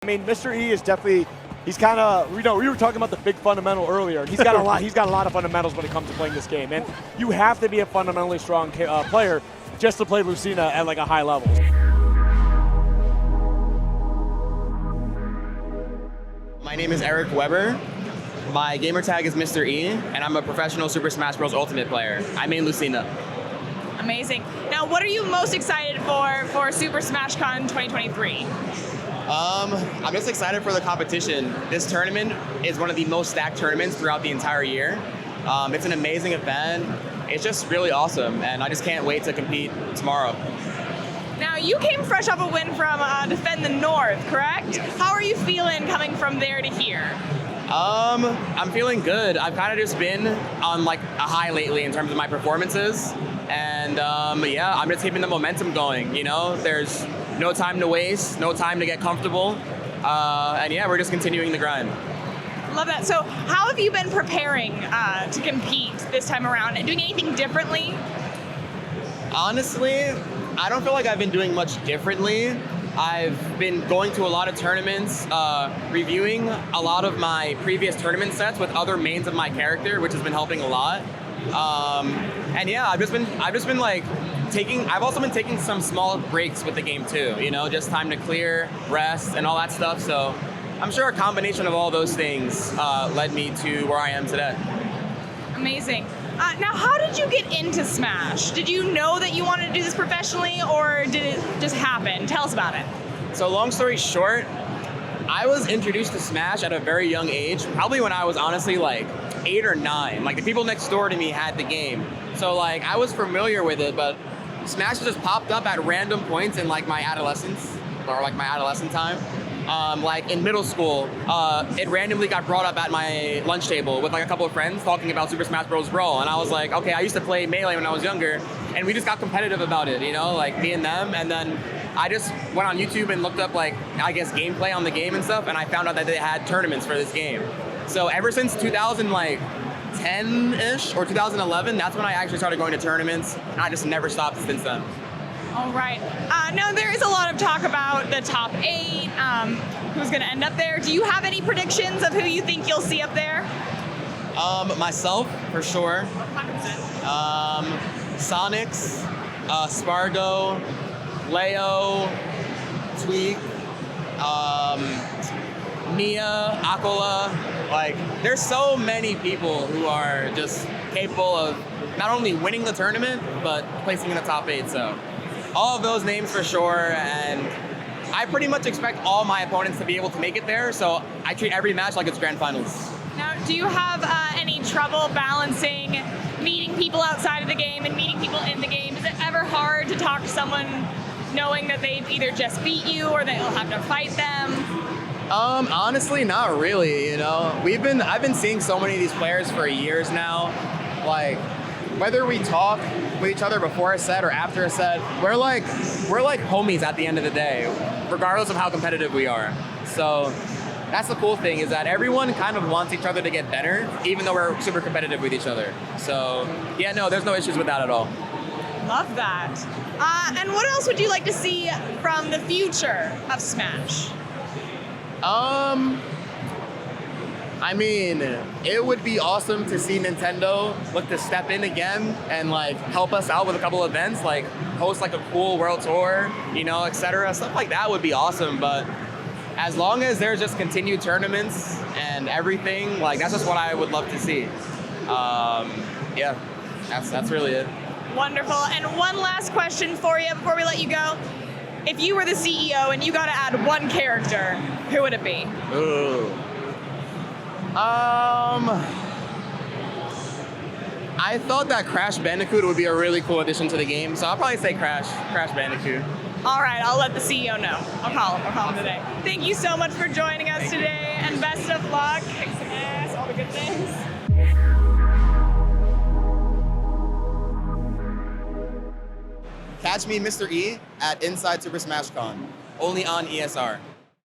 mean, Mr. E is definitely, he's kind of, we were talking about the big fundamental earlier. He's got a lot. He's got a lot of fundamentals when it comes to playing this game, and you have to be a fundamentally strong player just to play Lucina at like a high level. My name is Eric Weber. My gamer tag is Mr. E, and I'm a professional Super Smash Bros. Ultimate player. I main Lucina. Amazing. Now, what are you most excited for Super Smash Con 2023? I'm just excited for the competition. This tournament is one of the most stacked tournaments throughout the entire year. It's an amazing event. It's just really awesome, and I just can't wait to compete tomorrow. Now, you came fresh off a win from Defend the North, correct? Yes. How are you feeling coming from there to here? I'm feeling good. I've kind of just been on like a high lately in terms of my performances, and yeah, I'm just keeping the momentum going. You know, there's no time to waste, no time to get comfortable, and yeah, we're just continuing the grind. Love that. So, how have you been preparing to compete this time around and doing anything differently? Honestly, I don't feel like I've been doing much differently. I've been going to a lot of tournaments, reviewing a lot of my previous tournament sets with other mains of my character, which has been helping a lot. And yeah, I've also been taking some small breaks with the game too, you know, just time to clear, rest, and all that stuff. So I'm sure a combination of all those things led me to where I am today. Amazing. Now, how did you get into Smash? Did you know that you wanted to do this professionally, or did it just happen? Tell us about it. So long story short, I was introduced to Smash at a very young age, probably when I was honestly like 8 or 9. Like the people next door to me had the game. So like I was familiar with it, but Smash just popped up at random points in like my adolescence, or like my adolescent time. Like in middle school, it randomly got brought up at my lunch table with like a couple of friends talking about Super Smash Bros. Brawl, and I was like, okay, I used to play Melee when I was younger, and we just got competitive about it, you know, like me and them, and then I just went on YouTube and looked up like, I guess, gameplay on the game and stuff, and I found out that they had tournaments for this game. So ever since 2010-ish or 2011, that's when I actually started going to tournaments, and I just never stopped since then. All right. Now, there is a lot of talk about the top 8, who's going to end up there. Do you have any predictions of who you think you'll see up there? Myself, for sure. 100%. Sonics, Spargo, Leo, Tweak, Mia, Aquila. Like, there's so many people who are just capable of not only winning the tournament, but placing in the top 8, so all of those names for sure, and I pretty much expect all my opponents to be able to make it there, so I treat every match like it's grand finals. Now, do you have any trouble balancing meeting people outside of the game and meeting people in the game? Is it ever hard to talk to someone knowing that they've either just beat you or that you'll have to fight them? Honestly, not really, you know. I've been seeing so many of these players for years now. Like, whether we talk with each other before a set or after a set, we're like homies at the end of the day, regardless of how competitive we are. So that's the cool thing, is that everyone kind of wants each other to get better, even though we're super competitive with each other. So yeah, no, there's no issues with that at all. Love that. And what else would you like to see from the future of Smash? I mean, it would be awesome to see Nintendo look to step in again and like help us out with a couple events, like host like a cool world tour, you know, etc. Stuff like that would be awesome. But as long as there's just continued tournaments and everything, like that's just what I would love to see. Yeah, that's really it. Wonderful. And one last question for you before we let you go. If you were the CEO and you got to add one character, who would it be? Ooh. I thought that Crash Bandicoot would be a really cool addition to the game, so I'll probably say Crash Bandicoot. All right, I'll let the CEO know. I'll call him today. Thank you so much for joining us today, and best of luck. Kick some ass, all the good things. Catch me, Mr. E, at Inside Super Smash Con, only on ESR.